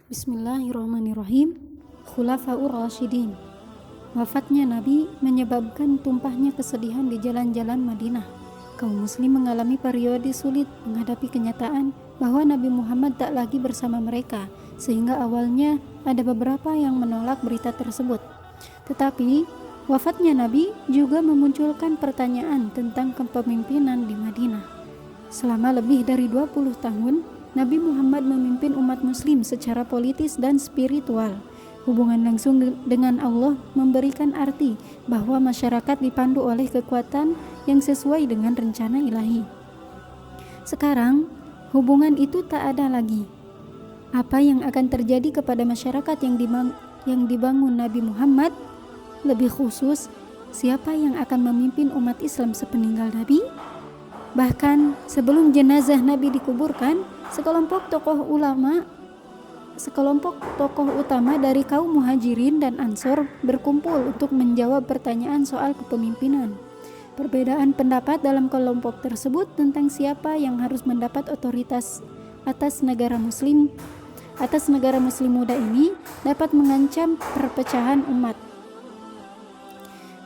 Bismillahirrahmanirrahim. Khulafaur Rasyidin. Wafatnya Nabi menyebabkan tumpahnya kesedihan di jalan-jalan Madinah. Kaum muslim mengalami periode sulit menghadapi kenyataan bahwa Nabi Muhammad tak lagi bersama mereka, sehingga awalnya ada beberapa yang menolak berita tersebut. Tetapi wafatnya Nabi juga memunculkan pertanyaan tentang kepemimpinan di Madinah. Selama lebih dari 20 tahun, Nabi Muhammad memimpin umat muslim secara politis dan spiritual. Hubungan langsung dengan Allah memberikan arti bahwa masyarakat dipandu oleh kekuatan yang sesuai dengan rencana ilahi. Sekarang, hubungan itu tak ada lagi. Apa yang akan terjadi kepada masyarakat yang dibangun Nabi Muhammad? Lebih khusus, siapa yang akan memimpin umat Islam sepeninggal Nabi? Bahkan sebelum jenazah Nabi dikuburkan, sekelompok tokoh utama dari kaum Muhajirin dan Ansor berkumpul untuk menjawab pertanyaan soal kepemimpinan. Perbedaan pendapat dalam kelompok tersebut tentang siapa yang harus mendapat otoritas atas negara muslim muda ini dapat mengancam perpecahan umat.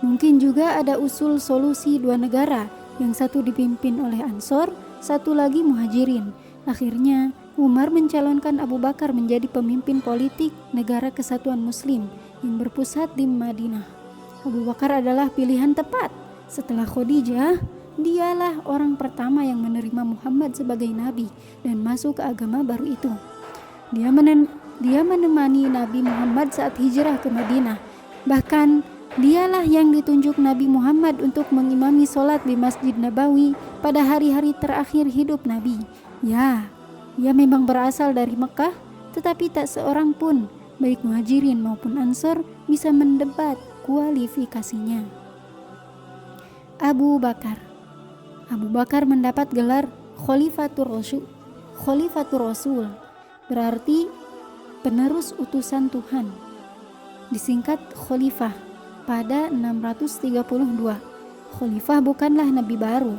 Mungkin juga ada usul solusi dua negara, yang satu dipimpin oleh Ansor, satu lagi Muhajirin. Akhirnya, Umar mencalonkan Abu Bakar menjadi pemimpin politik negara kesatuan muslim yang berpusat di Madinah. Abu Bakar adalah pilihan tepat. Setelah Khadijah, dialah orang pertama yang menerima Muhammad sebagai nabi dan masuk ke agama baru itu. Dia menemani Nabi Muhammad saat hijrah ke Madinah. Bahkan dialah yang ditunjuk Nabi Muhammad untuk mengimami sholat di Masjid Nabawi pada hari-hari terakhir hidup Nabi. Ya, ia memang berasal dari Mekah, tetapi tak seorang pun, baik Muhajirin maupun Ansor, bisa mendebat kualifikasinya. Abu Bakar mendapat gelar Khalifatur Rasul, berarti penerus utusan Tuhan. Disingkat Khalifah. Pada 632, Khalifah bukanlah nabi baru.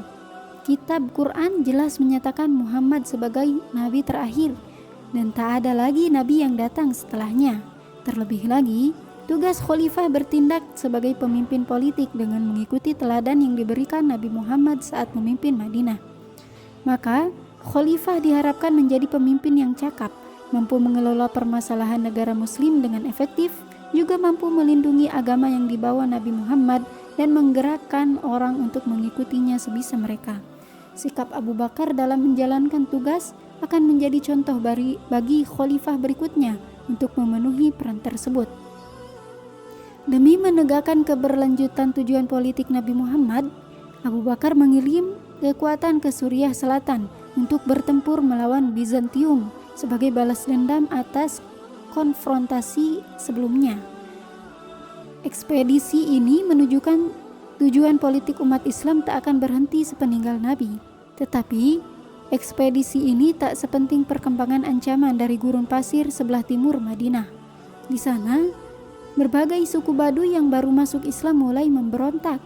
Kitab Quran jelas menyatakan Muhammad sebagai nabi terakhir dan tak ada lagi nabi yang datang setelahnya. Terlebih lagi, tugas Khalifah bertindak sebagai pemimpin politik dengan mengikuti teladan yang diberikan Nabi Muhammad saat memimpin Madinah. Maka, Khalifah diharapkan menjadi pemimpin yang cakap, mampu mengelola permasalahan negara muslim dengan efektif, juga mampu melindungi agama yang dibawa Nabi Muhammad dan menggerakkan orang untuk mengikutinya sebisa mereka. Sikap Abu Bakar dalam menjalankan tugas akan menjadi contoh bagi khalifah berikutnya untuk memenuhi peran tersebut. Demi menegakkan keberlanjutan tujuan politik Nabi Muhammad, Abu Bakar mengirim kekuatan ke Suriah Selatan untuk bertempur melawan Bizantium sebagai balas dendam atas konfrontasi sebelumnya. Ekspedisi ini menunjukkan tujuan politik umat Islam tak akan berhenti sepeninggal Nabi. Tetapi, ekspedisi ini tak sepenting perkembangan ancaman dari gurun pasir sebelah timur Madinah. Di sana, berbagai suku Baduy yang baru masuk Islam mulai memberontak.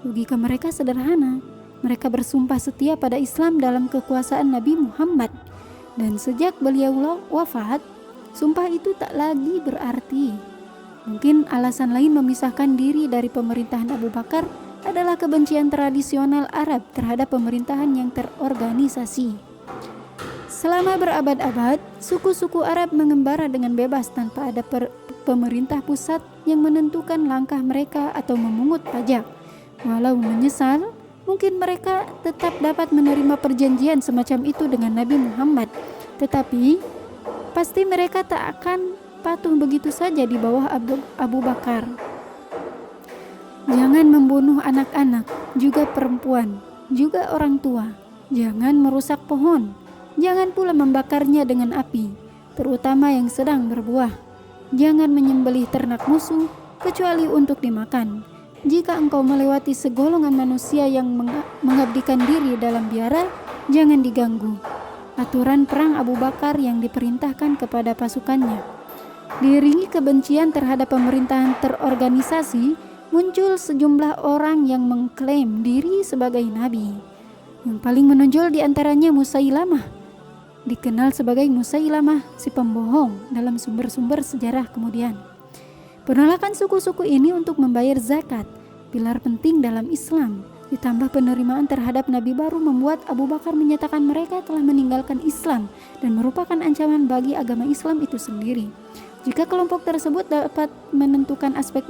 Logika mereka sederhana. Mereka bersumpah setia pada Islam dalam kekuasaan Nabi Muhammad. Dan sejak beliau wafat, sumpah itu tak lagi berarti. Mungkin alasan lain memisahkan diri dari pemerintahan Abu Bakar adalah kebencian tradisional Arab terhadap pemerintahan yang terorganisasi. Selama berabad-abad, suku-suku Arab mengembara dengan bebas tanpa ada pemerintah pusat yang menentukan langkah mereka atau memungut pajak. Walau menyesal, mungkin mereka tetap dapat menerima perjanjian semacam itu dengan Nabi Muhammad. Tetapi pasti mereka tak akan patuh begitu saja di bawah Abu Bakar. Jangan membunuh anak-anak, juga perempuan, juga orang tua. Jangan merusak pohon. Jangan pula membakarnya dengan api, terutama yang sedang berbuah. Jangan menyembelih ternak musuh, kecuali untuk dimakan. Jika engkau melewati segolongan manusia yang mengabdikan diri dalam biara, jangan diganggu. Aturan perang Abu Bakar yang diperintahkan kepada pasukannya. Diiringi kebencian terhadap pemerintahan terorganisasi, muncul sejumlah orang yang mengklaim diri sebagai nabi. Yang paling menonjol di antaranya Musailamah dikenal sebagai Musailamah si pembohong dalam sumber-sumber sejarah kemudian. Penolakan suku-suku ini untuk membayar zakat, pilar penting dalam Islam, ditambah penerimaan terhadap Nabi baru membuat Abu Bakar menyatakan mereka telah meninggalkan Islam dan merupakan ancaman bagi agama Islam itu sendiri. Jika kelompok tersebut dapat menentukan aspek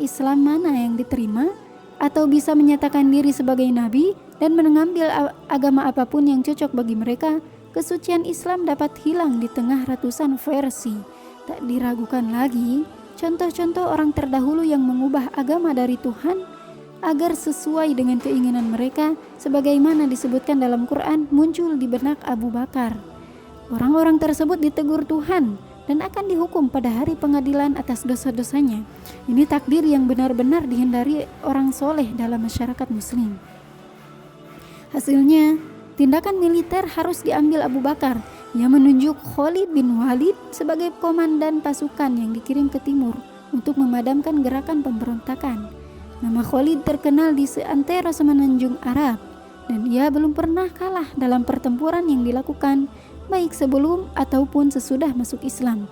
Islam mana yang diterima atau bisa menyatakan diri sebagai nabi dan mengambil agama apapun yang cocok bagi mereka, kesucian Islam dapat hilang di tengah ratusan versi. Tak diragukan lagi, contoh-contoh orang terdahulu yang mengubah agama dari Tuhan agar sesuai dengan keinginan mereka sebagaimana disebutkan dalam Quran muncul di benak Abu Bakar. Orang-orang tersebut ditegur Tuhan dan akan dihukum pada hari pengadilan atas dosa-dosanya. Ini takdir yang benar-benar dihindari orang soleh dalam masyarakat muslim. Hasilnya, tindakan militer harus diambil Abu Bakar. Ia menunjuk Khalid bin Walid sebagai komandan pasukan yang dikirim ke timur untuk memadamkan gerakan pemberontakan. Nama Khalid terkenal di seantero semenanjung Arab dan ia belum pernah kalah dalam pertempuran yang dilakukan baik sebelum ataupun sesudah masuk Islam.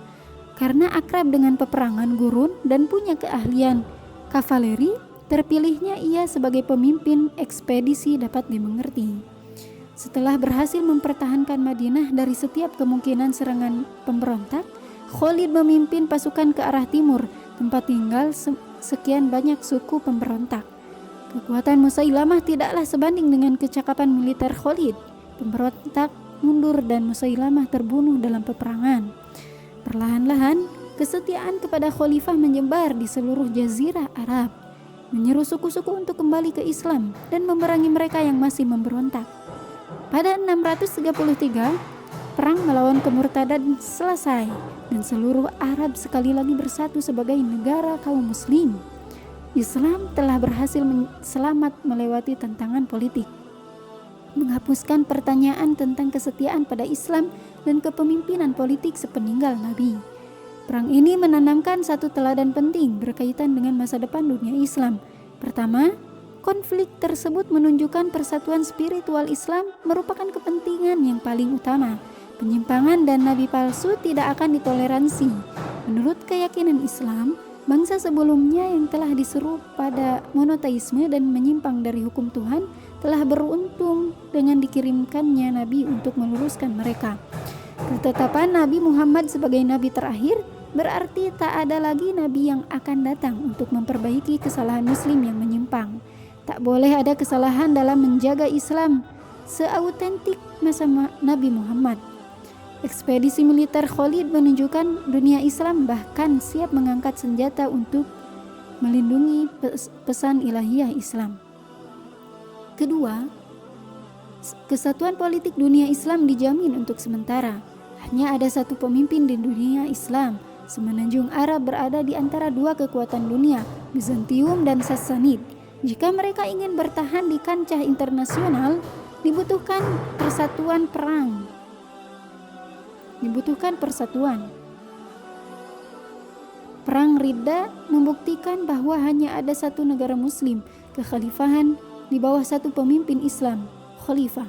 Karena akrab dengan peperangan gurun dan punya keahlian kavaleri, terpilihnya ia sebagai pemimpin ekspedisi dapat dimengerti. Setelah berhasil mempertahankan Madinah dari setiap kemungkinan serangan pemberontak, Khalid memimpin pasukan ke arah timur, tempat tinggal sekian banyak suku pemberontak. Kekuatan Musailamah tidaklah sebanding dengan kecakapan militer Khalid. Pemberontak mundur dan Musailamah terbunuh dalam peperangan. Perlahan-lahan, kesetiaan kepada khalifah menyebar di seluruh jazirah Arab, menyeru suku-suku untuk kembali ke Islam dan memerangi mereka yang masih memberontak. Pada 633, perang melawan kemurtadan selesai dan seluruh Arab sekali lagi bersatu sebagai negara kaum muslim. Islam telah berhasil selamat melewati tantangan politik, menghapuskan pertanyaan tentang kesetiaan pada Islam dan kepemimpinan politik sepeninggal Nabi. Perang ini menanamkan satu teladan penting berkaitan dengan masa depan dunia Islam. Pertama, konflik tersebut menunjukkan persatuan spiritual Islam merupakan kepentingan yang paling utama. Penyimpangan dan nabi palsu tidak akan ditoleransi. Menurut keyakinan Islam, bangsa sebelumnya yang telah diseru pada monoteisme dan menyimpang dari hukum Tuhan telah beruntung dengan dikirimkannya Nabi untuk meluruskan mereka. Ketetapan Nabi Muhammad sebagai Nabi terakhir berarti tak ada lagi Nabi yang akan datang untuk memperbaiki kesalahan Muslim yang menyimpang. Tak boleh ada kesalahan dalam menjaga Islam seautentik masa Nabi Muhammad. Ekspedisi militer Khalid menunjukkan dunia Islam bahkan siap mengangkat senjata untuk melindungi pesan ilahiyah Islam. Kedua, kesatuan politik dunia Islam dijamin untuk sementara. Hanya ada satu pemimpin di dunia Islam. Semenanjung Arab berada di antara dua kekuatan dunia, Bizantium dan Sassanid. Jika mereka ingin bertahan di kancah internasional, dibutuhkan persatuan. Perang Ridda membuktikan bahwa hanya ada satu negara muslim, kekhalifahan di bawah satu pemimpin Islam, khalifah.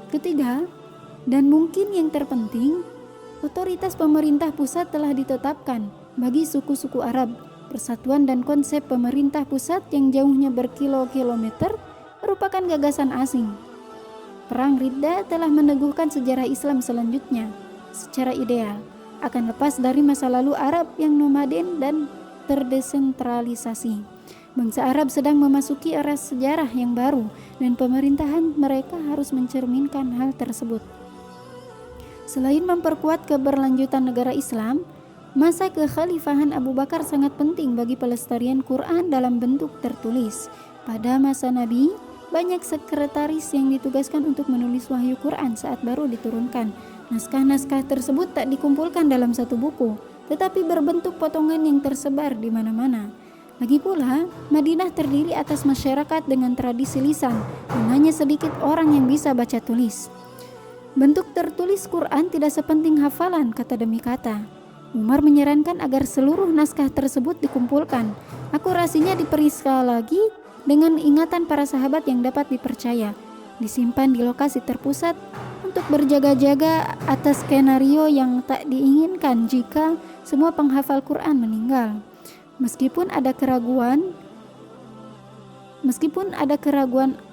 Ketiga, dan mungkin yang terpenting, otoritas pemerintah pusat telah ditetapkan bagi suku-suku Arab. Persatuan dan konsep pemerintah pusat yang jauhnya berkilo-kilometer merupakan gagasan asing. Perang Ridda telah meneguhkan sejarah Islam selanjutnya secara ideal akan lepas dari masa lalu Arab yang nomaden dan terdesentralisasi. Bangsa Arab sedang memasuki era sejarah yang baru dan pemerintahan mereka harus mencerminkan hal tersebut. Selain memperkuat keberlanjutan negara Islam, masa kekhalifahan Abu Bakar sangat penting bagi pelestarian Quran dalam bentuk tertulis. Pada masa Nabi, banyak sekretaris yang ditugaskan untuk menulis wahyu Quran saat baru diturunkan. Naskah-naskah tersebut tak dikumpulkan dalam satu buku, tetapi berbentuk potongan yang tersebar di mana-mana. Lagi pula, Madinah terdiri atas masyarakat dengan tradisi lisan dan hanya sedikit orang yang bisa baca tulis. Bentuk tertulis Quran tidak sepenting hafalan kata demi kata. Umar menyarankan agar seluruh naskah tersebut dikumpulkan. Akurasinya diperiksa lagi dengan ingatan para sahabat yang dapat dipercaya, disimpan di lokasi terpusat untuk berjaga-jaga atas skenario yang tak diinginkan jika semua penghafal Quran meninggal. Meskipun ada keraguan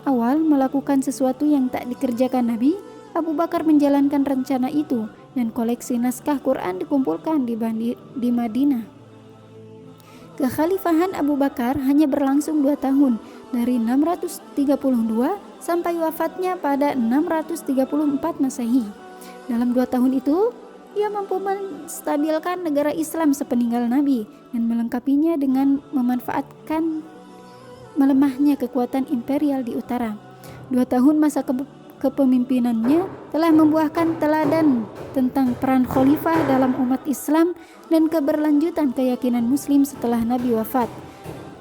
awal melakukan sesuatu yang tak dikerjakan Nabi, Abu Bakar menjalankan rencana itu dan koleksi naskah Quran dikumpulkan di Madinah. Kekhalifahan Abu Bakar hanya berlangsung 2 tahun, dari 632 sampai wafatnya pada 634 Masehi. Dalam 2 tahun itu, ia mampu menstabilkan negara Islam sepeninggal Nabi dan melengkapinya dengan memanfaatkan melemahnya kekuatan imperial di utara. 2 tahun masa kepemimpinannya telah membuahkan teladan tentang peran khalifah dalam umat Islam dan keberlanjutan keyakinan Muslim setelah Nabi wafat.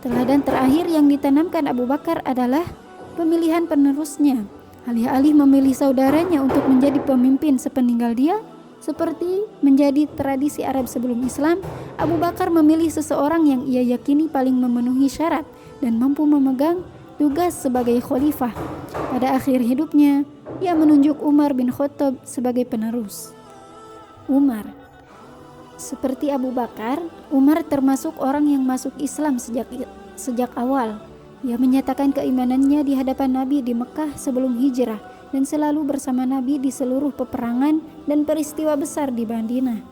Teladan terakhir yang ditanamkan Abu Bakar adalah pemilihan penerusnya. Alih-alih memilih saudaranya untuk menjadi pemimpin sepeninggal dia, seperti menjadi tradisi Arab sebelum Islam, Abu Bakar memilih seseorang yang ia yakini paling memenuhi syarat dan mampu memegang tugas sebagai khalifah. Pada akhir hidupnya, ia menunjuk Umar bin Khattab sebagai penerus. Umar. Seperti Abu Bakar, Umar termasuk orang yang masuk Islam sejak awal. Ia menyatakan keimanannya di hadapan Nabi di Mekah sebelum hijrah dan selalu bersama Nabi di seluruh peperangan dan peristiwa besar di Madinah.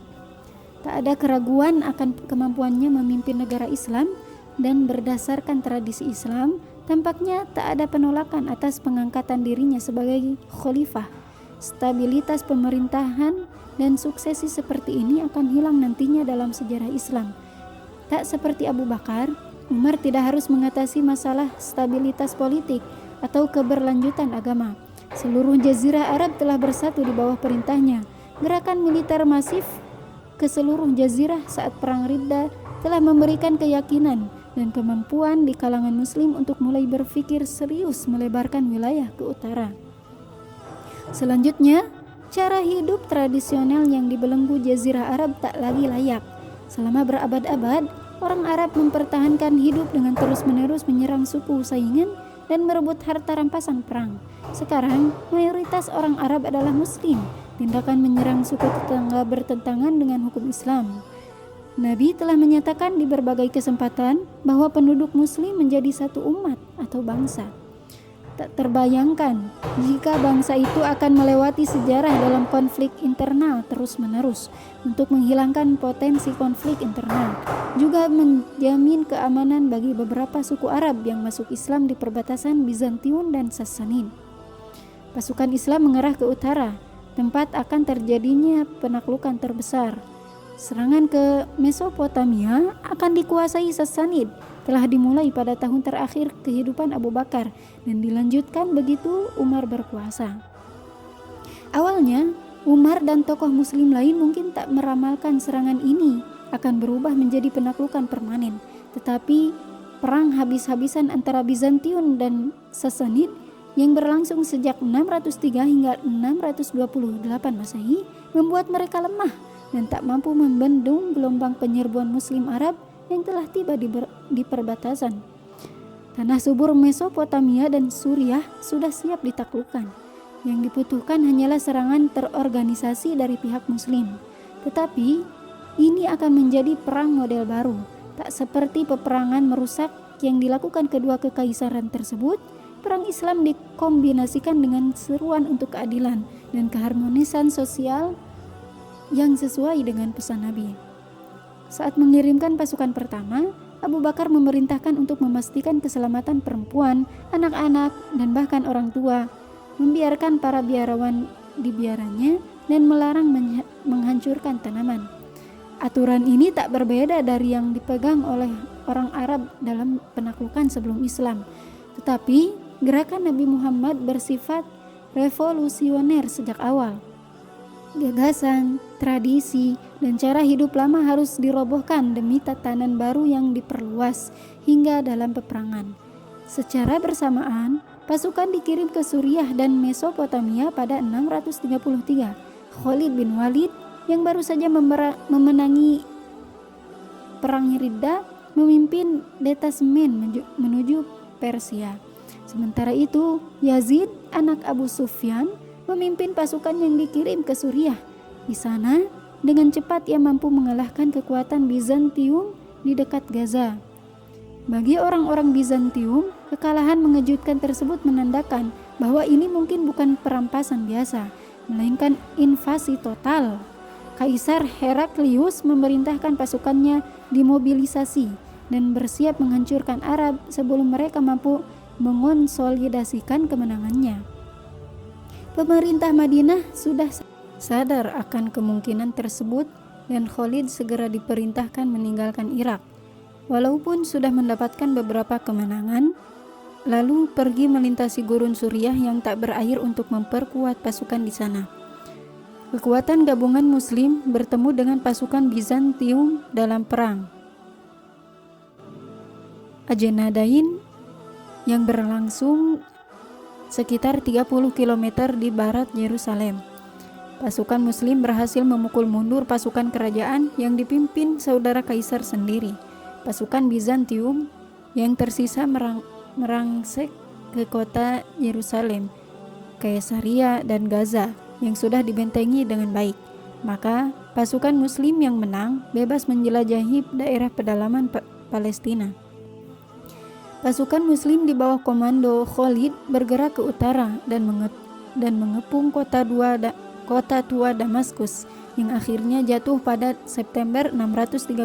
Tak ada keraguan akan kemampuannya memimpin negara Islam, dan berdasarkan tradisi Islam, tampaknya tak ada penolakan atas pengangkatan dirinya sebagai khalifah. Stabilitas pemerintahan dan suksesi seperti ini akan hilang nantinya dalam sejarah Islam. Tak seperti Abu Bakar, Umar tidak harus mengatasi masalah stabilitas politik atau keberlanjutan agama. Seluruh jazirah Arab telah bersatu di bawah perintahnya. Gerakan militer masif ke seluruh jazirah saat perang Riddah telah memberikan keyakinan dan kemampuan di kalangan Muslim untuk mulai berpikir serius melebarkan wilayah ke utara. Selanjutnya, cara hidup tradisional yang dibelenggu jazirah Arab tak lagi layak. Selama berabad-abad, orang Arab mempertahankan hidup dengan terus-menerus menyerang suku saingan dan merebut harta rampasan perang. Sekarang, mayoritas orang Arab adalah Muslim. Tindakan menyerang suku tetangga bertentangan dengan hukum Islam. Nabi telah menyatakan di berbagai kesempatan bahwa penduduk Muslim menjadi satu umat atau bangsa. Tak terbayangkan jika bangsa itu akan melewati sejarah dalam konflik internal terus-menerus. Untuk menghilangkan potensi konflik internal, juga menjamin keamanan bagi beberapa suku Arab yang masuk Islam di perbatasan Bizantium dan Sassanid. Pasukan Islam mengarah ke utara, tempat akan terjadinya penaklukan terbesar. Serangan ke Mesopotamia akan dikuasai Sassanid telah dimulai pada tahun terakhir kehidupan Abu Bakar dan dilanjutkan begitu Umar berkuasa. Awalnya, Umar dan tokoh Muslim lain mungkin tak meramalkan serangan ini akan berubah menjadi penaklukan permanen, tetapi perang habis-habisan antara Bizantium dan Sassanid yang berlangsung sejak 603 hingga 628 Masehi membuat mereka lemah dan tak mampu membendung gelombang penyerbuan Muslim Arab yang telah tiba di perbatasan. Tanah subur Mesopotamia dan Suriah sudah siap ditaklukkan. Yang dibutuhkan hanyalah serangan terorganisasi dari pihak Muslim. Tetapi ini akan menjadi perang model baru, tak seperti peperangan merusak yang dilakukan kedua kekaisaran tersebut. Perang Islam dikombinasikan dengan seruan untuk keadilan dan keharmonisan sosial yang sesuai dengan pesan Nabi. Saat mengirimkan pasukan pertama, Abu Bakar memerintahkan untuk memastikan keselamatan perempuan, anak-anak, dan bahkan orang tua, membiarkan para biarawan di biaranya, dan melarang menghancurkan tanaman. Aturan ini tak berbeda dari yang dipegang oleh orang Arab dalam penaklukan sebelum Islam. Tetapi gerakan Nabi Muhammad bersifat revolusioner sejak awal. Gagasan, tradisi, dan cara hidup lama harus dirobohkan demi tatanan baru yang diperluas hingga dalam peperangan. Secara bersamaan, pasukan dikirim ke Suriah dan Mesopotamia pada 633. Khalid bin Walid yang baru saja memenangi perang Riddah memimpin detasmen menuju Persia. Sementara itu, Yazid, anak Abu Sufyan, memimpin pasukan yang dikirim ke Suriah. Di sana, dengan cepat ia mampu mengalahkan kekuatan Bizantium di dekat Gaza. Bagi orang-orang Bizantium, kekalahan mengejutkan tersebut menandakan bahwa ini mungkin bukan perampasan biasa, melainkan invasi total. Kaisar Heraklius memerintahkan pasukannya dimobilisasi dan bersiap menghancurkan Arab sebelum mereka mampu mengonsolidasikan kemenangannya. Pemerintah Madinah sudah sadar akan kemungkinan tersebut dan Khalid segera diperintahkan meninggalkan Irak. Walaupun sudah mendapatkan beberapa kemenangan, lalu pergi melintasi gurun Suriah yang tak berair untuk memperkuat pasukan di sana. Kekuatan gabungan Muslim bertemu dengan pasukan Bizantium dalam perang Ajenadain yang berlangsung sekitar 30 km di barat Yerusalem. Pasukan Muslim berhasil memukul mundur pasukan kerajaan yang dipimpin saudara kaisar sendiri. Pasukan Bizantium yang tersisa merangsek ke kota Yerusalem, Kaisaria dan Gaza yang sudah dibentengi dengan baik. Maka pasukan Muslim yang menang bebas menjelajahi daerah pedalaman Palestina. Pasukan Muslim di bawah komando Khalid bergerak ke utara dan mengepung kota tua Damaskus yang akhirnya jatuh pada September 635.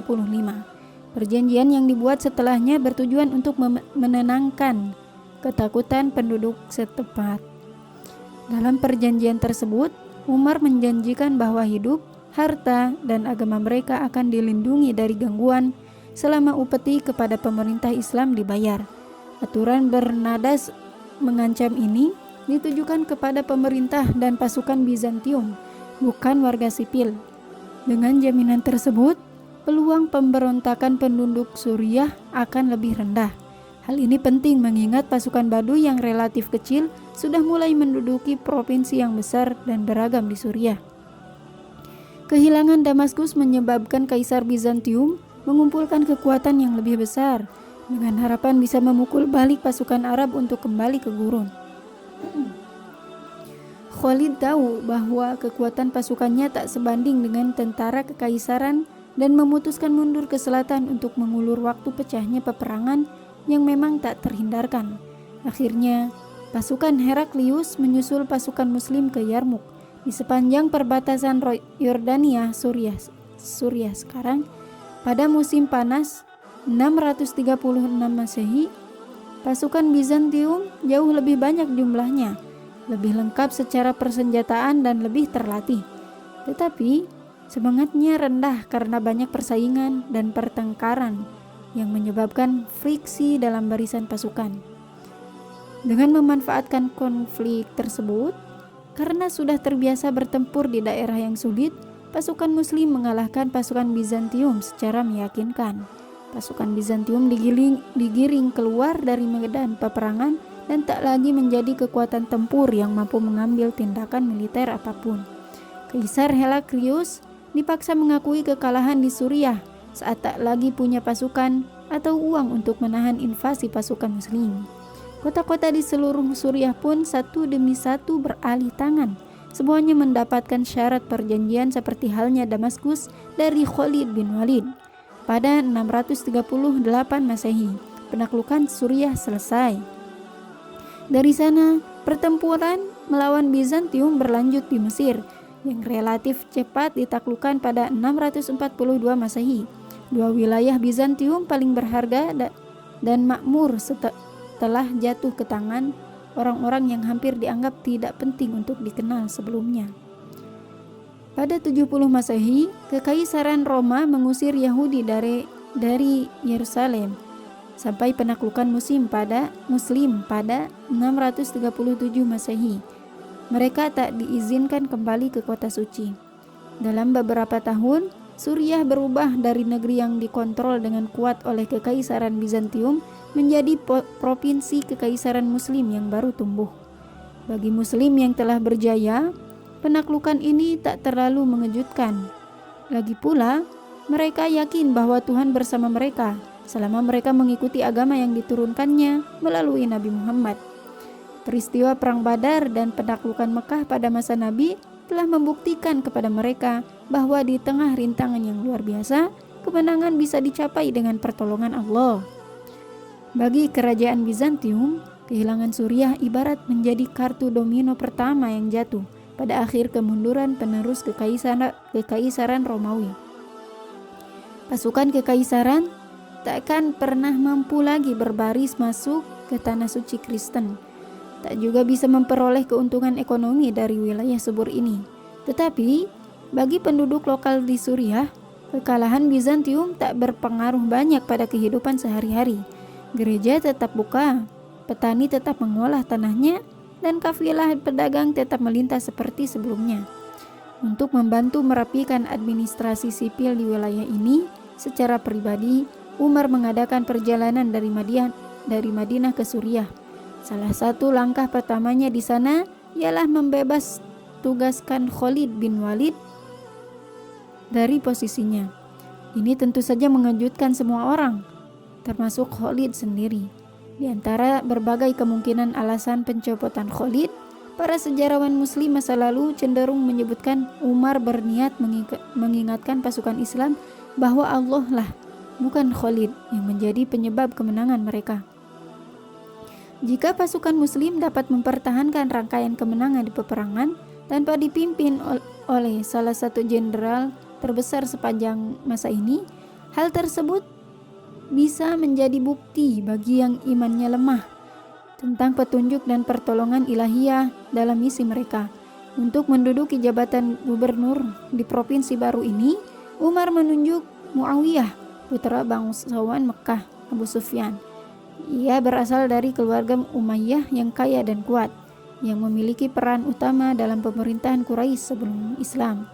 Perjanjian yang dibuat setelahnya bertujuan untuk menenangkan ketakutan penduduk setempat. Dalam perjanjian tersebut, Umar menjanjikan bahwa hidup, harta, dan agama mereka akan dilindungi dari gangguan selama upeti kepada pemerintah Islam dibayar. Aturan bernada mengancam ini ditujukan kepada pemerintah dan pasukan Bizantium, bukan warga sipil. Dengan jaminan tersebut, peluang pemberontakan penduduk Suriah akan lebih rendah. Hal ini penting mengingat pasukan Baduy yang relatif kecil sudah mulai menduduki provinsi yang besar dan beragam di Suriah. Kehilangan Damaskus menyebabkan Kaisar Bizantium mengumpulkan kekuatan yang lebih besar dengan harapan bisa memukul balik pasukan Arab untuk kembali ke gurun. Khalid tahu bahwa kekuatan pasukannya tak sebanding dengan tentara kekaisaran dan memutuskan mundur ke selatan untuk mengulur waktu pecahnya peperangan yang memang tak terhindarkan. Akhirnya, pasukan Heraklius menyusul pasukan Muslim ke Yarmuk di sepanjang perbatasan Yordania Suriah sekarang. Pada musim panas 636 Masehi, pasukan Bizantium jauh lebih banyak jumlahnya, lebih lengkap secara persenjataan dan lebih terlatih. Tetapi semangatnya rendah karena banyak persaingan dan pertengkaran yang menyebabkan friksi dalam barisan pasukan. Dengan memanfaatkan konflik tersebut, karena sudah terbiasa bertempur di daerah yang sulit, pasukan Muslim mengalahkan pasukan Bizantium secara meyakinkan. Pasukan Bizantium digiring keluar dari medan peperangan dan tak lagi menjadi kekuatan tempur yang mampu mengambil tindakan militer apapun. Kaisar Heraklius dipaksa mengakui kekalahan di Suriah saat tak lagi punya pasukan atau uang untuk menahan invasi pasukan Muslim. Kota-kota di seluruh Suriah pun satu demi satu beralih tangan. Semuanya mendapatkan syarat perjanjian seperti halnya Damaskus dari Khalid bin Walid. Pada 638 Masehi, penaklukan Suriah selesai. Dari sana, pertempuran melawan Bizantium berlanjut di Mesir, yang relatif cepat ditaklukkan pada 642 Masehi. Dua wilayah Bizantium paling berharga dan makmur setelah jatuh ke tangan orang-orang yang hampir dianggap tidak penting untuk dikenal sebelumnya. Pada 70 Masehi, Kekaisaran Roma mengusir Yahudi dari Yerusalem sampai penaklukan Muslim pada 637 Masehi. Mereka tak diizinkan kembali ke kota suci. Dalam beberapa tahun, Suriah berubah dari negeri yang dikontrol dengan kuat oleh Kekaisaran Bizantium menjadi provinsi Kekaisaran Muslim yang baru tumbuh. Bagi Muslim yang telah berjaya, penaklukan ini tak terlalu mengejutkan. Lagi pula, mereka yakin bahwa Tuhan bersama mereka, selama mereka mengikuti agama yang diturunkannya melalui Nabi Muhammad. Peristiwa Perang Badar dan penaklukan Mekah pada masa Nabi telah membuktikan kepada mereka bahwa di tengah rintangan yang luar biasa, kemenangan bisa dicapai dengan pertolongan Allah. Bagi kerajaan Bizantium, kehilangan Suriah ibarat menjadi kartu domino pertama yang jatuh pada akhir kemunduran penerus kekaisaran Romawi. Pasukan kekaisaran takkan pernah mampu lagi berbaris masuk ke tanah suci Kristen. Tak juga bisa memperoleh keuntungan ekonomi dari wilayah subur ini. Tetapi, bagi penduduk lokal di Suriah, kekalahan Bizantium tak berpengaruh banyak pada kehidupan sehari-hari. Gereja tetap buka, petani tetap mengolah tanahnya, dan kafilah pedagang tetap melintas seperti sebelumnya. Untuk membantu merapikan administrasi sipil di wilayah ini, secara pribadi, Umar mengadakan perjalanan dari Madinah ke Suriah. Salah satu langkah pertamanya di sana ialah membebas tugaskan Khalid bin Walid dari posisinya. Ini tentu saja mengejutkan semua orang, termasuk Khalid sendiri. Di antara berbagai kemungkinan alasan pencopotan Khalid, para sejarawan muslim masa lalu cenderung menyebutkan Umar berniat mengingatkan pasukan Islam bahwa Allah lah, bukan Khalid, yang menjadi penyebab kemenangan mereka. Jika pasukan muslim dapat mempertahankan rangkaian kemenangan di peperangan tanpa dipimpin oleh salah satu jenderal terbesar sepanjang masa ini, hal tersebut bisa menjadi bukti bagi yang imannya lemah tentang petunjuk dan pertolongan ilahiyah dalam misi mereka. Untuk menduduki jabatan gubernur di provinsi baru ini, Umar menunjuk Muawiyah, putra bangsawan Mekah, Abu Sufyan. Ia berasal dari keluarga Umayyah yang kaya dan kuat, yang memiliki peran utama dalam pemerintahan Quraisy sebelum Islam.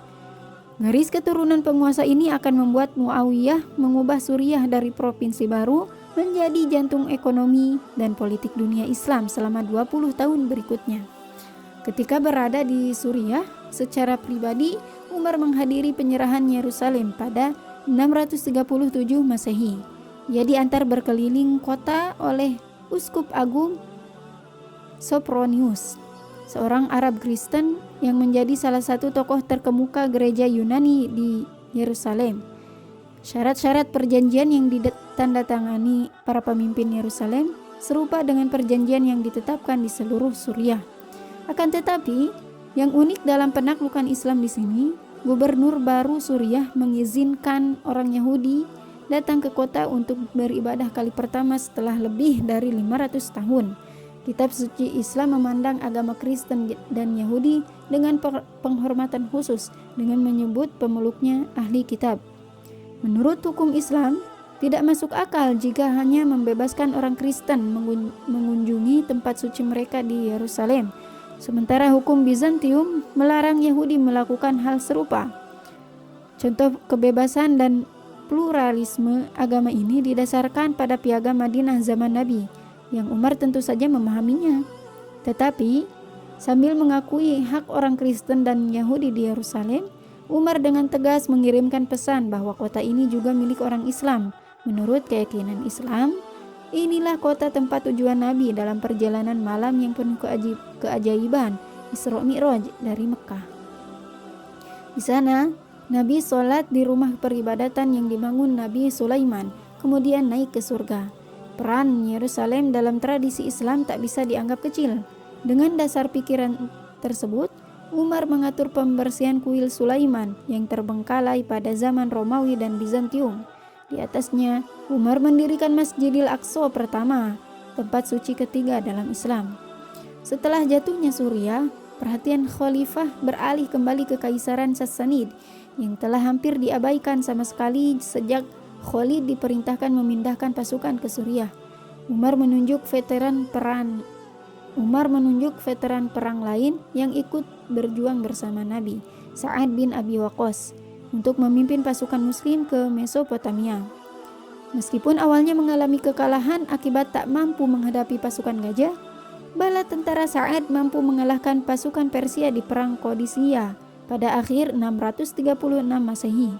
Garis keturunan penguasa ini akan membuat Muawiyah mengubah Suriah dari provinsi baru menjadi jantung ekonomi dan politik dunia Islam selama 20 tahun berikutnya. Ketika berada di Suriah, secara pribadi Umar menghadiri penyerahan Yerusalem pada 637 Masehi. Ia diantar berkeliling kota oleh Uskup Agung Sopronius, seorang Arab Kristen yang menjadi salah satu tokoh terkemuka gereja Yunani di Yerusalem. Syarat-syarat perjanjian yang ditandatangani para pemimpin Yerusalem serupa dengan perjanjian yang ditetapkan di seluruh Suriah. Akan tetapi, yang unik dalam penaklukan Islam di sini, gubernur baru Suriah mengizinkan orang Yahudi datang ke kota untuk beribadah kali pertama setelah lebih dari 500 tahun. Kitab suci Islam memandang agama Kristen dan Yahudi dengan penghormatan khusus dengan menyebut pemeluknya ahli kitab. Menurut hukum Islam, tidak masuk akal jika hanya membebaskan orang Kristen mengunjungi tempat suci mereka di Yerusalem, sementara hukum Bizantium melarang Yahudi melakukan hal serupa. Contoh kebebasan dan pluralisme agama ini didasarkan pada Piagam Madinah zaman Nabi, yang Umar tentu saja memahaminya. Tetapi, sambil mengakui hak orang Kristen dan Yahudi di Yerusalem, Umar dengan tegas mengirimkan pesan bahwa kota ini juga milik orang Islam. Menurut keyakinan Islam, inilah kota tempat tujuan Nabi dalam perjalanan malam yang penuh keajaiban, Isra Mi'raj dari Mekah. Di sana, Nabi sholat di rumah peribadatan yang dibangun Nabi Sulaiman, kemudian naik ke surga. Peran Yerusalem dalam tradisi Islam tak bisa dianggap kecil. Dengan dasar pikiran tersebut, Umar mengatur pembersihan kuil Sulaiman yang terbengkalai pada zaman Romawi dan Bizantium. Di atasnya, Umar mendirikan Masjidil Aqsa pertama, tempat suci ketiga dalam Islam. Setelah jatuhnya Suriah, perhatian khalifah beralih kembali ke Kaisaran Sassanid yang telah hampir diabaikan sama sekali sejak Khalid diperintahkan memindahkan pasukan ke Suriah. Umar menunjuk veteran perang lain yang ikut berjuang bersama Nabi, Sa'ad bin Abi Waqqas, untuk memimpin pasukan muslim ke Mesopotamia. Meskipun awalnya mengalami kekalahan akibat tak mampu menghadapi pasukan gajah, bala tentara Sa'ad mampu mengalahkan pasukan Persia di perang Qadisiyah pada akhir 636 Masehi.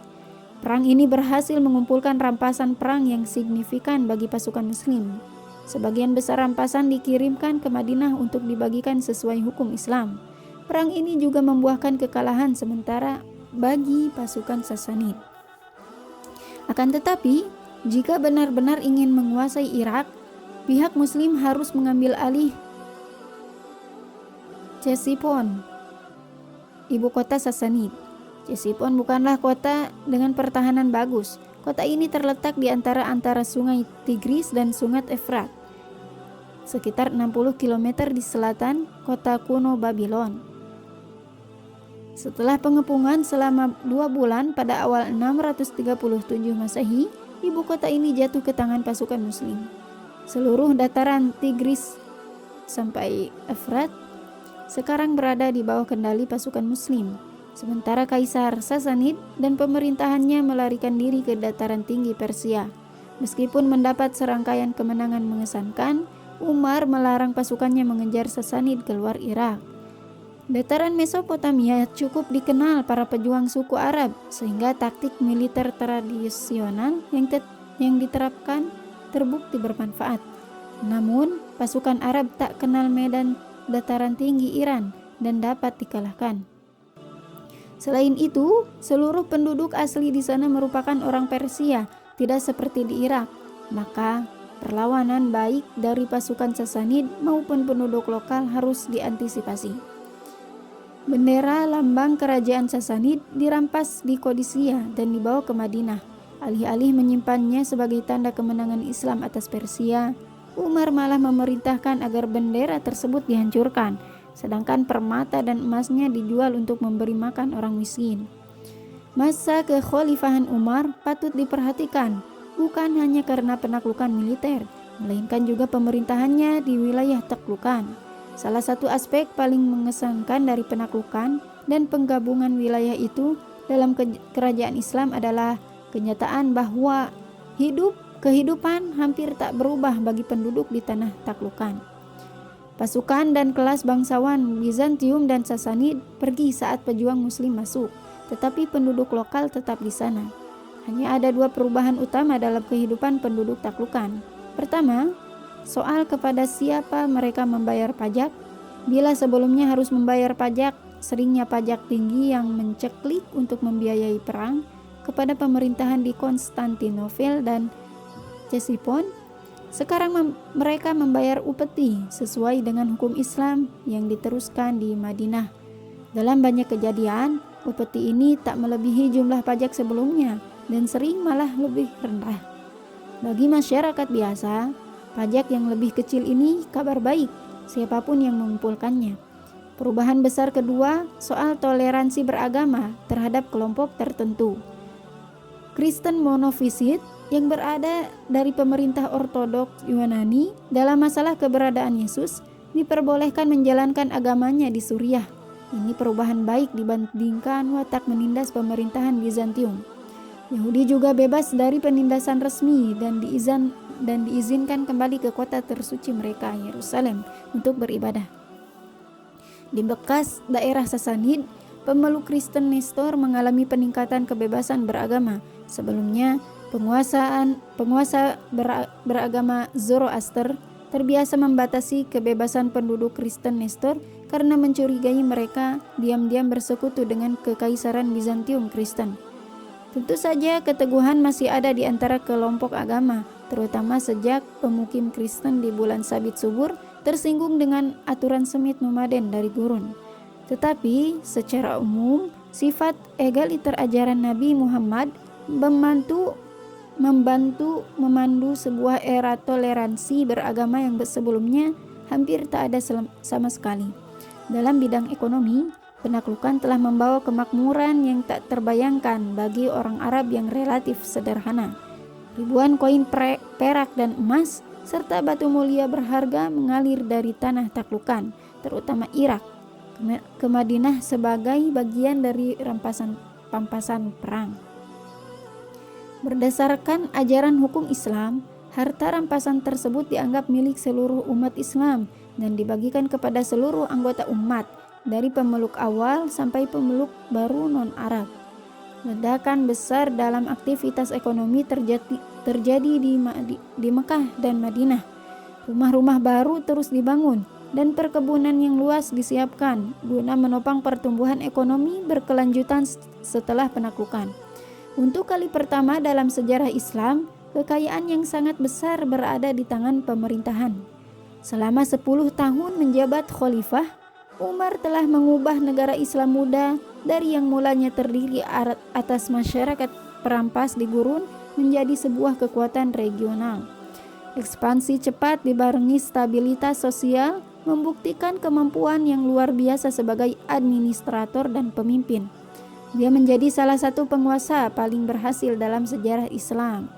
Perang ini berhasil mengumpulkan rampasan perang yang signifikan bagi pasukan Muslim. Sebagian besar rampasan dikirimkan ke Madinah untuk dibagikan sesuai hukum Islam. Perang ini juga membuahkan kekalahan sementara bagi pasukan Sassanid. Akan tetapi, jika benar-benar ingin menguasai Irak, pihak Muslim harus mengambil alih Ctesiphon, ibu kota Sassanid. Ctesiphon bukanlah kota dengan pertahanan bagus. Kota ini terletak di antara sungai Tigris dan sungai Efrat, sekitar 60 km di selatan kota kuno Babylon. Setelah pengepungan selama 2 bulan pada awal 637 Masehi, ibu kota ini jatuh ke tangan pasukan Muslim. Seluruh dataran Tigris sampai Efrat sekarang berada di bawah kendali pasukan Muslim. Sementara Kaisar Sassanid dan pemerintahannya melarikan diri ke dataran tinggi Persia. Meskipun mendapat serangkaian kemenangan mengesankan, Umar melarang pasukannya mengejar Sassanid keluar Irak. Dataran Mesopotamia cukup dikenal para pejuang suku Arab, sehingga taktik militer tradisional yang diterapkan terbukti bermanfaat. Namun, pasukan Arab tak kenal medan dataran tinggi Iran dan dapat dikalahkan. Selain itu, seluruh penduduk asli di sana merupakan orang Persia, tidak seperti di Irak. Maka, perlawanan baik dari pasukan Sassanid maupun penduduk lokal harus diantisipasi. Bendera lambang kerajaan Sassanid dirampas di Qadisiyah dan dibawa ke Madinah. Alih-alih menyimpannya sebagai tanda kemenangan Islam atas Persia, Umar malah memerintahkan agar bendera tersebut dihancurkan, sedangkan permata dan emasnya dijual untuk memberi makan orang miskin. Masa kekhalifahan Umar patut diperhatikan, bukan hanya karena penaklukan militer, melainkan juga pemerintahannya di wilayah taklukan. Salah satu aspek paling mengesankan dari penaklukan dan penggabungan wilayah itu dalam kerajaan Islam adalah kenyataan bahwa kehidupan hampir tak berubah bagi penduduk di tanah taklukan. Pasukan dan kelas bangsawan Bizantium dan Sassanid pergi saat pejuang Muslim masuk, tetapi penduduk lokal tetap di sana. Hanya ada 2 perubahan utama dalam kehidupan penduduk taklukan. Pertama, soal kepada siapa mereka membayar pajak. Bila sebelumnya harus membayar pajak, seringnya pajak tinggi yang menceklik untuk membiayai perang kepada pemerintahan di Konstantinopel dan Ctesiphon. Sekarang mereka membayar upeti sesuai dengan hukum Islam yang diteruskan di Madinah. Dalam banyak kejadian, upeti ini tak melebihi jumlah pajak sebelumnya dan sering malah lebih rendah. Bagi masyarakat biasa, pajak yang lebih kecil ini kabar baik, siapapun yang mengumpulkannya. Perubahan besar kedua, soal toleransi beragama terhadap kelompok tertentu. Kristen monofisit yang berada dari pemerintah Ortodoks Yunani dalam masalah keberadaan Yesus diperbolehkan menjalankan agamanya di Suriah. Ini perubahan baik dibandingkan watak menindas pemerintahan Bizantium. Yahudi juga bebas dari penindasan resmi dan diizinkan kembali ke kota tersuci mereka, Yerusalem, untuk beribadah. Di bekas daerah Sassanid, pemeluk Kristen Nestor mengalami peningkatan kebebasan beragama. Sebelumnya, penguasa beragama Zoroaster terbiasa membatasi kebebasan penduduk Kristen Nestor karena mencurigai mereka diam-diam bersekutu dengan kekaisaran Bizantium Kristen. Tentu saja keteguhan masih ada di antara kelompok agama, terutama sejak pemukim Kristen di bulan Sabit Subur tersinggung dengan aturan semit nomaden dari gurun. Tetapi secara umum, sifat egaliter ajaran Nabi Muhammad membantu memandu sebuah era toleransi beragama yang sebelumnya hampir tak ada sama sekali. Dalam bidang ekonomi, penaklukan telah membawa kemakmuran yang tak terbayangkan bagi orang Arab yang relatif sederhana. Ribuan koin perak dan emas serta batu mulia berharga mengalir dari tanah taklukan, terutama Irak, ke Madinah sebagai bagian dari pampasan perang. Berdasarkan ajaran hukum Islam, harta rampasan tersebut dianggap milik seluruh umat Islam dan dibagikan kepada seluruh anggota umat, dari pemeluk awal sampai pemeluk baru non-Arab. Ledakan besar dalam aktivitas ekonomi terjadi di Mekah dan Madinah. Rumah-rumah baru terus dibangun dan perkebunan yang luas disiapkan guna menopang pertumbuhan ekonomi berkelanjutan setelah penaklukan. Untuk kali pertama dalam sejarah Islam, kekayaan yang sangat besar berada di tangan pemerintahan. Selama 10 tahun menjabat khalifah, Umar telah mengubah negara Islam muda dari yang mulanya terdiri atas masyarakat perampas di gurun menjadi sebuah kekuatan regional. Ekspansi cepat dibarengi stabilitas sosial membuktikan kemampuan yang luar biasa sebagai administrator dan pemimpin. Dia menjadi salah satu penguasa paling berhasil dalam sejarah Islam.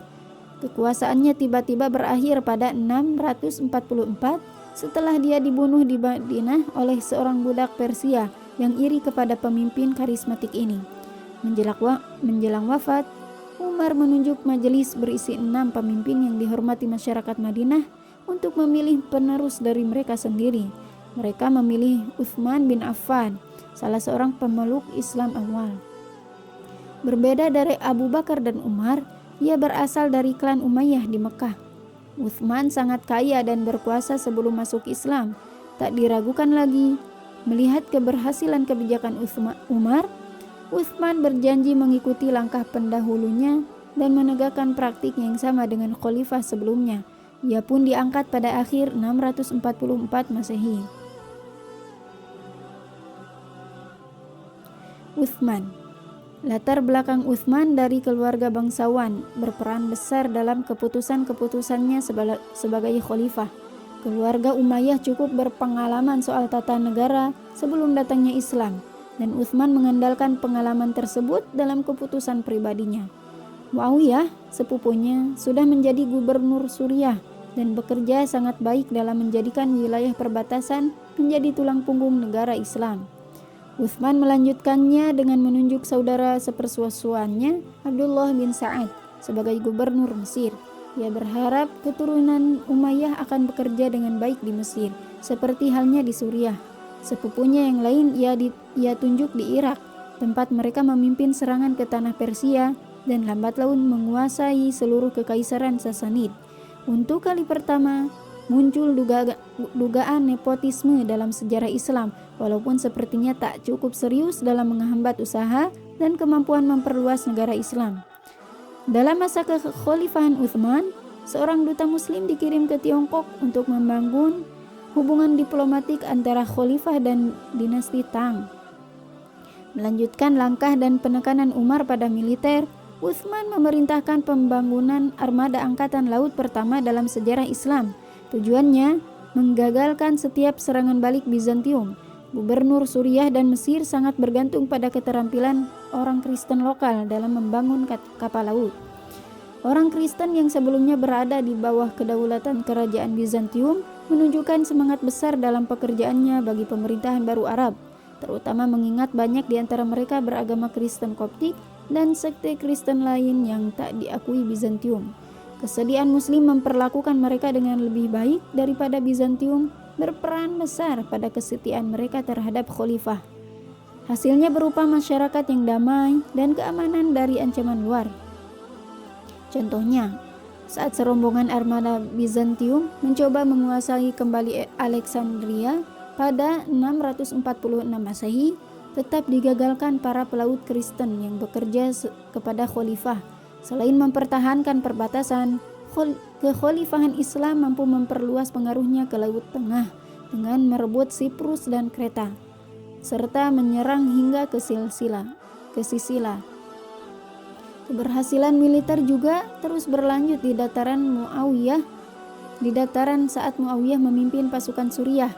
Kekuasaannya tiba-tiba berakhir pada 644 setelah dia dibunuh di Madinah oleh seorang budak Persia yang iri kepada pemimpin karismatik ini. Menjelang wafat, Umar menunjuk majelis berisi 6 pemimpin yang dihormati masyarakat Madinah untuk memilih penerus dari mereka sendiri. Mereka memilih Utsman bin Affan, salah seorang pemeluk Islam awal. Berbeda dari Abu Bakar dan Umar, ia berasal dari klan Umayyah di Mekah. Utsman sangat kaya dan berkuasa sebelum masuk Islam. Tak diragukan lagi, melihat keberhasilan kebijakan Umar, Utsman berjanji mengikuti langkah pendahulunya dan menegakkan praktik yang sama dengan khalifah sebelumnya. Ia pun diangkat pada akhir 644 Masehi. Utsman. Latar belakang Utsman dari keluarga bangsawan berperan besar dalam keputusan-keputusannya sebagai khalifah. Keluarga Umayyah cukup berpengalaman soal tata negara sebelum datangnya Islam, dan Utsman mengandalkan pengalaman tersebut dalam keputusan pribadinya. Muawiyah, sepupunya, sudah menjadi gubernur Suriah dan bekerja sangat baik dalam menjadikan wilayah perbatasan menjadi tulang punggung negara Islam. Utsman melanjutkannya dengan menunjuk saudara sepersuasuannya, Abdullah bin Sa'ad, sebagai gubernur Mesir. Ia berharap keturunan Umayyah akan bekerja dengan baik di Mesir, seperti halnya di Suriah. Sepupunya yang lain ia tunjuk di Irak, tempat mereka memimpin serangan ke tanah Persia dan lambat laun menguasai seluruh kekaisaran Sasanid. Untuk kali pertama, muncul dugaan nepotisme dalam sejarah Islam, walaupun sepertinya tak cukup serius dalam menghambat usaha dan kemampuan memperluas negara Islam. Dalam masa kekhalifahan Utsman, seorang duta muslim dikirim ke Tiongkok untuk membangun hubungan diplomatik antara khalifah dan dinasti Tang. Melanjutkan langkah dan penekanan Umar pada militer, Utsman memerintahkan pembangunan armada angkatan laut pertama dalam sejarah Islam. Tujuannya menggagalkan setiap serangan balik Bizantium. Gubernur Suriah dan Mesir sangat bergantung pada keterampilan orang Kristen lokal dalam membangun kapal laut. Orang Kristen yang sebelumnya berada di bawah kedaulatan kerajaan Bizantium menunjukkan semangat besar dalam pekerjaannya bagi pemerintahan baru Arab, terutama mengingat banyak di antara mereka beragama Kristen Koptik dan sekte Kristen lain yang tak diakui Bizantium. Kesediaan Muslim memperlakukan mereka dengan lebih baik daripada Bizantium berperan besar pada kesetiaan mereka terhadap khalifah. Hasilnya berupa masyarakat yang damai dan keamanan dari ancaman luar. Contohnya, saat serombongan armada Bizantium mencoba menguasai kembali Alexandria pada 646 Masehi, tetap digagalkan para pelaut Kristen yang bekerja kepada khalifah. Selain mempertahankan perbatasan, kekhalifahan Islam mampu memperluas pengaruhnya ke Laut Tengah dengan merebut Siprus dan Kreta, serta menyerang hingga ke Sisila. Keberhasilan militer juga terus berlanjut di dataran saat Muawiyah memimpin pasukan Suriah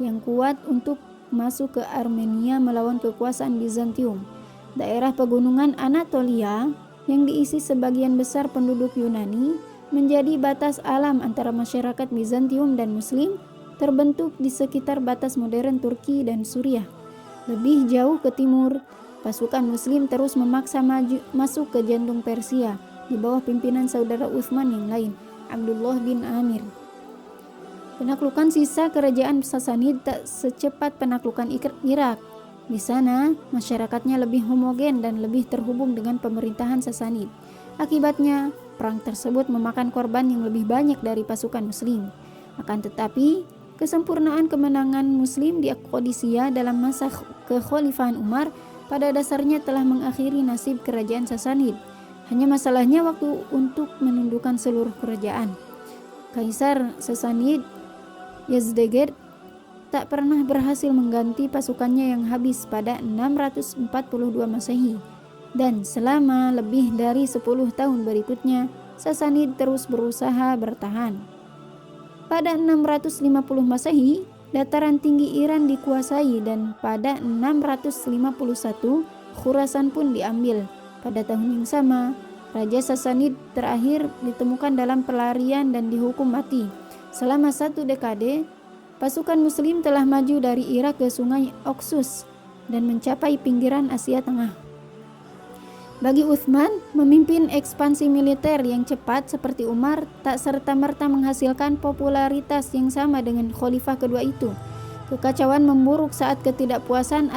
yang kuat untuk masuk ke Armenia melawan kekuasaan Bizantium. Daerah pegunungan Anatolia yang diisi sebagian besar penduduk Yunani menjadi batas alam antara masyarakat Bizantium dan Muslim, terbentuk di sekitar batas modern Turki dan Suriah. Lebih jauh ke timur, pasukan Muslim terus memaksa masuk ke jantung Persia di bawah pimpinan saudara Utsman yang lain, Abdullah bin Amir. Penaklukan sisa kerajaan Sasanid tak secepat penaklukan Irak. Di sana, masyarakatnya lebih homogen dan lebih terhubung dengan pemerintahan Sasanid. Akibatnya, perang tersebut memakan korban yang lebih banyak dari pasukan Muslim. Akan tetapi, kesempurnaan kemenangan Muslim di Qadisiyah dalam masa kekhalifahan Umar pada dasarnya telah mengakhiri nasib kerajaan Sasanid. Hanya masalahnya waktu untuk menundukkan seluruh kerajaan. Kaisar Sasanid Yazdegerd tak pernah berhasil mengganti pasukannya yang habis pada 642 Masehi, dan selama lebih dari 10 tahun berikutnya Sasanid terus berusaha bertahan. Pada 650 Masehi, dataran tinggi Iran dikuasai dan pada 651 Khurasan pun diambil. Pada tahun yang sama, Raja Sasanid terakhir ditemukan dalam pelarian dan dihukum mati. Selama 1 dekade, pasukan Muslim telah maju dari Irak ke Sungai Oxus dan mencapai pinggiran Asia Tengah. Bagi Uthman, memimpin ekspansi militer yang cepat seperti Umar tak serta-merta menghasilkan popularitas yang sama dengan khalifah kedua itu. Kekacauan memburuk saat ketidakpuasan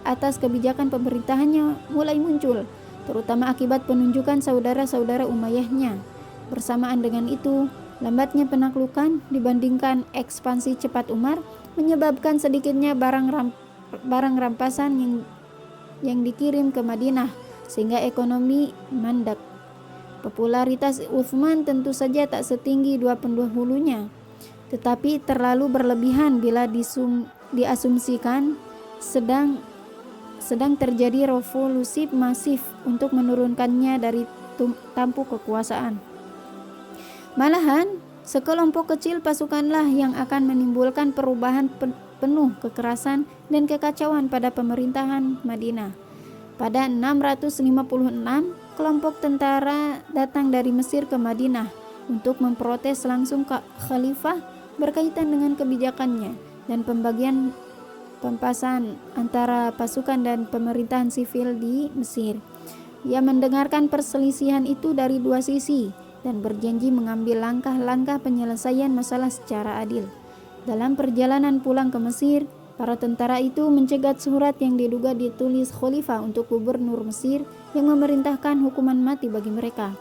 atas kebijakan pemerintahannya mulai muncul, terutama akibat penunjukan saudara-saudara Umayyahnya. Bersamaan dengan itu, lambatnya penaklukan dibandingkan ekspansi cepat Umar menyebabkan sedikitnya barang rampasan yang dikirim ke Madinah, sehingga ekonomi mandek. Popularitas Uthman tentu saja tak setinggi dua pendahulunya, tetapi terlalu berlebihan bila diasumsikan sedang terjadi revolusi masif untuk menurunkannya dari tampuk kekuasaan. Malahan, sekelompok kecil pasukanlah yang akan menimbulkan perubahan penuh kekerasan dan kekacauan pada pemerintahan Madinah. Pada 656, kelompok tentara datang dari Mesir ke Madinah untuk memprotes langsung khalifah berkaitan dengan kebijakannya dan pembagian pempasan antara pasukan dan pemerintahan sivil di Mesir. Ia mendengarkan perselisihan itu dari dua sisi dan berjanji mengambil langkah-langkah penyelesaian masalah secara adil. Dalam perjalanan pulang ke Mesir, para tentara itu mencegat surat yang diduga ditulis khalifah untuk gubernur Mesir yang memerintahkan hukuman mati bagi mereka.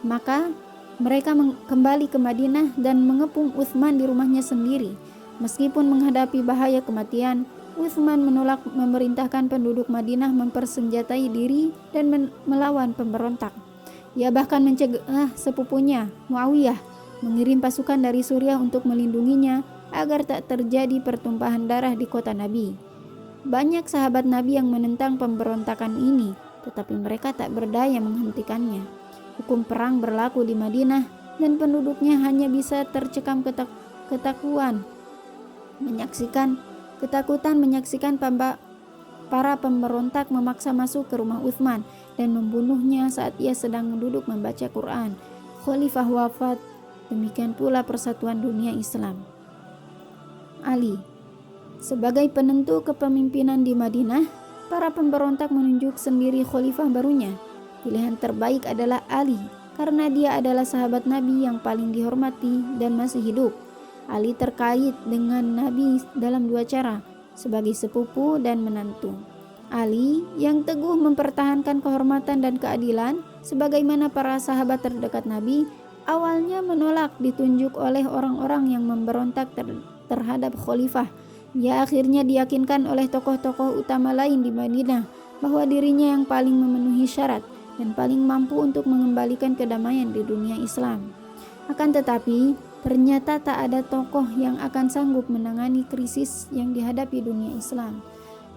Maka mereka kembali ke Madinah dan mengepung Uthman di rumahnya sendiri. Meskipun menghadapi bahaya kematian, Uthman menolak memerintahkan penduduk Madinah mempersenjatai diri dan melawan pemberontak. Ia bahkan mencegah sepupunya, Muawiyah, mengirim pasukan dari Suriah untuk melindunginya agar tak terjadi pertumpahan darah di kota Nabi. Banyak sahabat Nabi yang menentang pemberontakan ini, tetapi mereka tak berdaya menghentikannya. Hukum perang berlaku di Madinah dan penduduknya hanya bisa tercekam ketakutan menyaksikan para pemberontak memaksa masuk ke rumah Uthman dan membunuhnya saat ia sedang duduk membaca Quran. Khalifah wafat, demikian pula persatuan dunia Islam. Ali. Sebagai penentu kepemimpinan di Madinah, para pemberontak menunjuk sendiri khalifah barunya. Pilihan terbaik adalah Ali, karena dia adalah sahabat Nabi yang paling dihormati dan masih hidup. Ali terkait dengan Nabi dalam dua cara, sebagai sepupu dan menantu. Ali yang teguh mempertahankan kehormatan dan keadilan, sebagaimana para sahabat terdekat Nabi, awalnya menolak ditunjuk oleh orang-orang yang memberontak terhadap khalifah. Ia akhirnya diyakinkan oleh tokoh-tokoh utama lain di Madinah bahwa dirinya yang paling memenuhi syarat dan paling mampu untuk mengembalikan kedamaian di dunia Islam. Akan tetapi, ternyata tak ada tokoh yang akan sanggup menangani krisis yang dihadapi dunia Islam.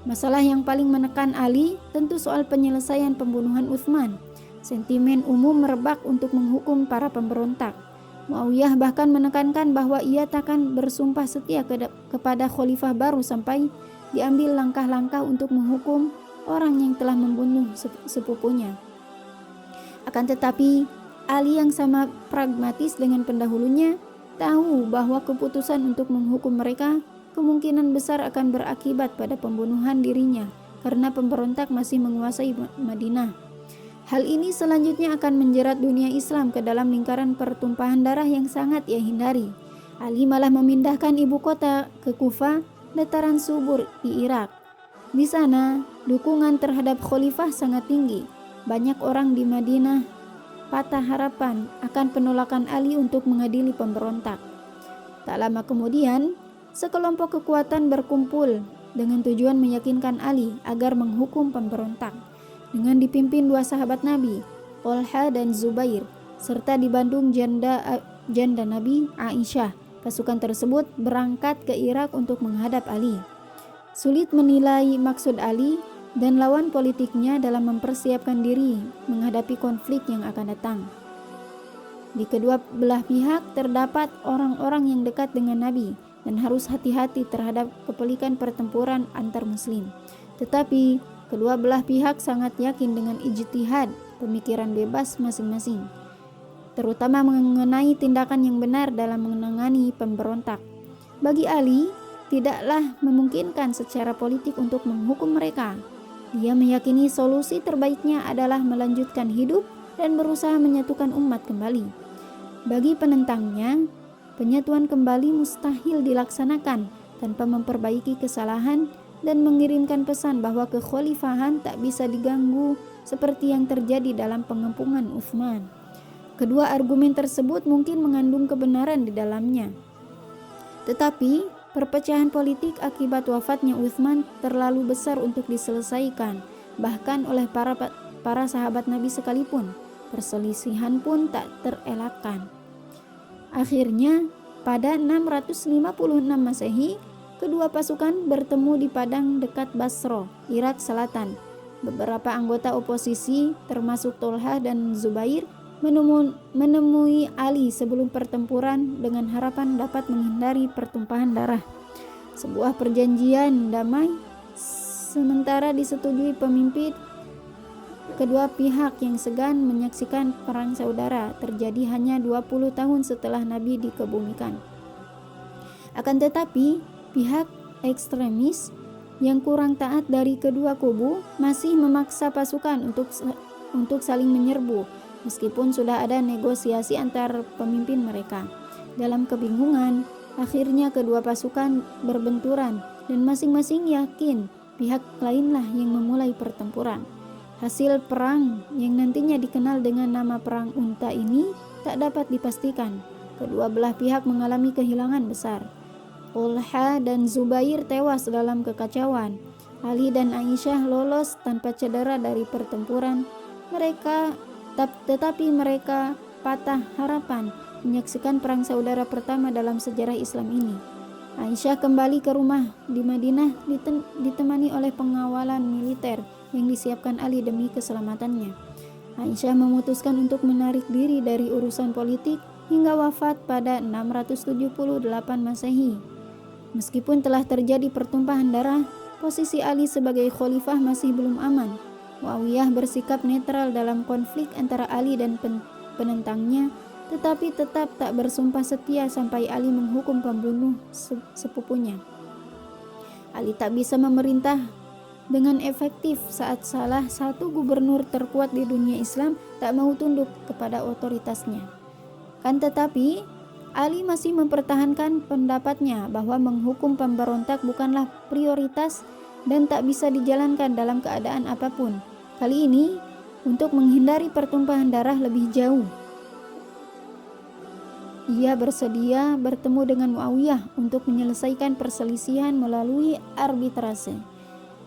Masalah yang paling menekan Ali tentu soal penyelesaian pembunuhan Uthman. Sentimen umum merebak untuk menghukum para pemberontak. Muawiyah bahkan menekankan bahwa ia takkan bersumpah setia kepada khalifah baru sampai diambil langkah-langkah untuk menghukum orang yang telah membunuh sepupunya. Akan tetapi, Ali yang sama pragmatis dengan pendahulunya tahu bahwa keputusan untuk menghukum mereka kemungkinan besar akan berakibat pada pembunuhan dirinya karena pemberontak masih menguasai Madinah. Hal ini selanjutnya akan menjerat dunia Islam ke dalam lingkaran pertumpahan darah yang sangat ia hindari. Ali malah memindahkan ibu kota ke Kufah, dataran subur di Irak. Di sana, dukungan terhadap khalifah sangat tinggi. Banyak orang di Madinah patah harapan akan penolakan Ali untuk mengadili pemberontak. Tak lama kemudian, sekelompok kekuatan berkumpul dengan tujuan meyakinkan Ali agar menghukum pemberontak. Dengan dipimpin dua sahabat Nabi, Tolha dan Zubair, serta dibantu janda Nabi Aisyah, pasukan tersebut berangkat ke Irak untuk menghadap Ali. Sulit menilai maksud Ali dan lawan politiknya dalam mempersiapkan diri menghadapi konflik yang akan datang. Di kedua belah pihak terdapat orang-orang yang dekat dengan Nabi dan harus hati-hati terhadap kepelikan pertempuran antar muslim. Tetapi kedua belah pihak sangat yakin dengan ijtihad pemikiran bebas masing-masing, terutama mengenai tindakan yang benar dalam menangani pemberontak. Bagi Ali, tidaklah memungkinkan secara politik untuk menghukum mereka. Dia meyakini solusi terbaiknya adalah melanjutkan hidup dan berusaha menyatukan umat kembali. Bagi penentangnya, penyatuan kembali mustahil dilaksanakan tanpa memperbaiki kesalahan dan mengirimkan pesan bahwa kekhalifahan tak bisa diganggu seperti yang terjadi dalam pengepungan Utsman. Kedua argumen tersebut mungkin mengandung kebenaran di dalamnya. Tetapi perpecahan politik akibat wafatnya Utsman terlalu besar untuk diselesaikan, bahkan oleh para sahabat Nabi sekalipun. Perselisihan pun tak terelakkan. Akhirnya, pada 656 Masehi, kedua pasukan bertemu di padang dekat Basra, Irak Selatan. Beberapa anggota oposisi, termasuk Tolha dan Zubair, menemui Ali sebelum pertempuran dengan harapan dapat menghindari pertumpahan darah. Sebuah perjanjian damai sementara disetujui pemimpin kedua pihak yang segan menyaksikan perang saudara terjadi hanya 20 tahun setelah Nabi dikebumikan. Akan tetapi, pihak ekstremis yang kurang taat dari kedua kubu masih memaksa pasukan untuk saling menyerbu, meskipun sudah ada negosiasi antar pemimpin mereka. Dalam kebingungan, akhirnya kedua pasukan berbenturan dan masing-masing yakin pihak lainlah yang memulai pertempuran. Hasil perang yang nantinya dikenal dengan nama Perang Unta ini tak dapat dipastikan. Kedua belah pihak mengalami kehilangan besar. Tolha dan Zubair tewas dalam kekacauan. Ali dan Aisyah lolos tanpa cedera dari pertempuran. Tetapi mereka patah harapan menyaksikan perang saudara pertama dalam sejarah Islam ini. Aisyah kembali ke rumah di Madinah ditemani oleh pengawalan militer yang disiapkan Ali demi keselamatannya. Aisyah memutuskan untuk menarik diri dari urusan politik hingga wafat pada 678 Masehi. Meskipun telah terjadi pertumpahan darah, posisi Ali sebagai khalifah masih belum aman. Muawiyah bersikap netral dalam konflik antara Ali dan penentangnya, tetapi tetap tak bersumpah setia sampai Ali menghukum pembunuh sepupunya. Ali tak bisa memerintah dengan efektif saat salah satu gubernur terkuat di dunia Islam tak mau tunduk kepada otoritasnya. Kan tetapi, Ali masih mempertahankan pendapatnya bahwa menghukum pemberontak bukanlah prioritas dan tak bisa dijalankan dalam keadaan apapun. Kali ini, untuk menghindari pertumpahan darah lebih jauh, ia bersedia bertemu dengan Muawiyah untuk menyelesaikan perselisihan melalui arbitrase.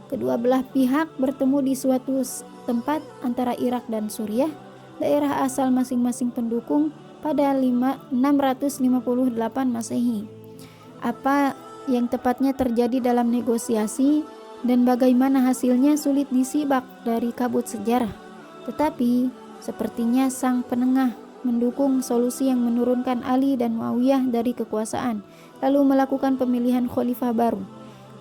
Kedua belah pihak bertemu di suatu tempat antara Irak dan Suriah, daerah asal masing-masing pendukung pada 658 Masehi. Apa yang tepatnya terjadi dalam negosiasi dan bagaimana hasilnya sulit disimak dari kabut sejarah. Tetapi sepertinya sang penengah mendukung solusi yang menurunkan Ali dan Muawiyah dari kekuasaan, lalu melakukan pemilihan khalifah baru.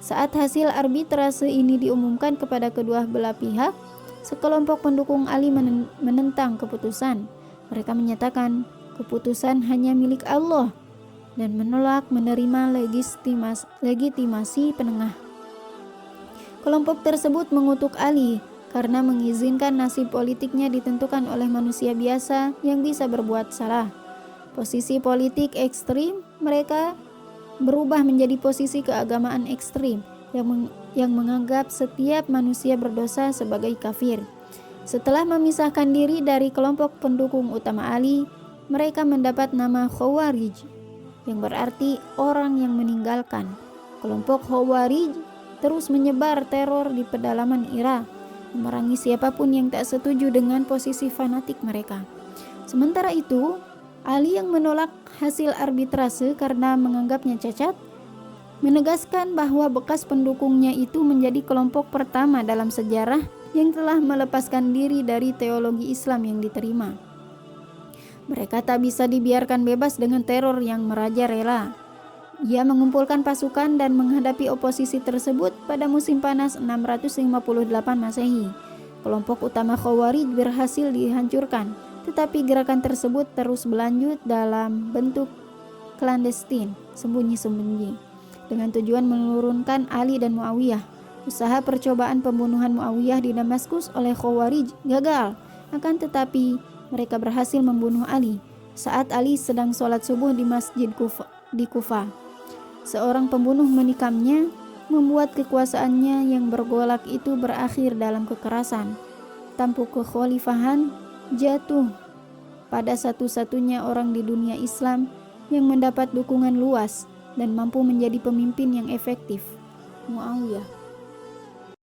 Saat hasil arbitrase ini diumumkan kepada kedua belah pihak, sekelompok pendukung Ali menentang keputusan. Mereka menyatakan keputusan hanya milik Allah dan menolak menerima legitimasi penengah. Kelompok tersebut mengutuk Ali karena mengizinkan nasib politiknya ditentukan oleh manusia biasa yang bisa berbuat salah. Posisi politik ekstrim mereka berubah menjadi posisi keagamaan ekstrim yang menganggap setiap manusia berdosa sebagai kafir. Setelah memisahkan diri dari kelompok pendukung utama Ali, mereka mendapat nama Khawarij, yang berarti orang yang meninggalkan. Kelompok Khawarij terus menyebar teror di pedalaman Irak, memerangi siapapun yang tak setuju dengan posisi fanatik mereka. Sementara itu, Ali yang menolak hasil arbitrase karena menganggapnya cacat, menegaskan bahwa bekas pendukungnya itu menjadi kelompok pertama dalam sejarah yang telah melepaskan diri dari teologi Islam yang diterima. Mereka tak bisa dibiarkan bebas dengan teror yang merajalela. Ia mengumpulkan pasukan dan menghadapi oposisi tersebut pada musim panas 658 Masehi. Kelompok utama Khawarij berhasil dihancurkan, tetapi gerakan tersebut terus berlanjut dalam bentuk klandestin, sembunyi-sembunyi, dengan tujuan menurunkan Ali dan Muawiyah. Usaha percobaan pembunuhan Muawiyah di Damaskus oleh Khawarij gagal, akan tetapi mereka berhasil membunuh Ali saat Ali sedang sholat subuh di masjid di Kufah. Seorang pembunuh menikamnya, membuat kekuasaannya yang bergolak itu berakhir dalam kekerasan. Tampuk kekhalifahan jatuh pada satu-satunya orang di dunia Islam yang mendapat dukungan luas dan mampu menjadi pemimpin yang efektif, Muawiyah.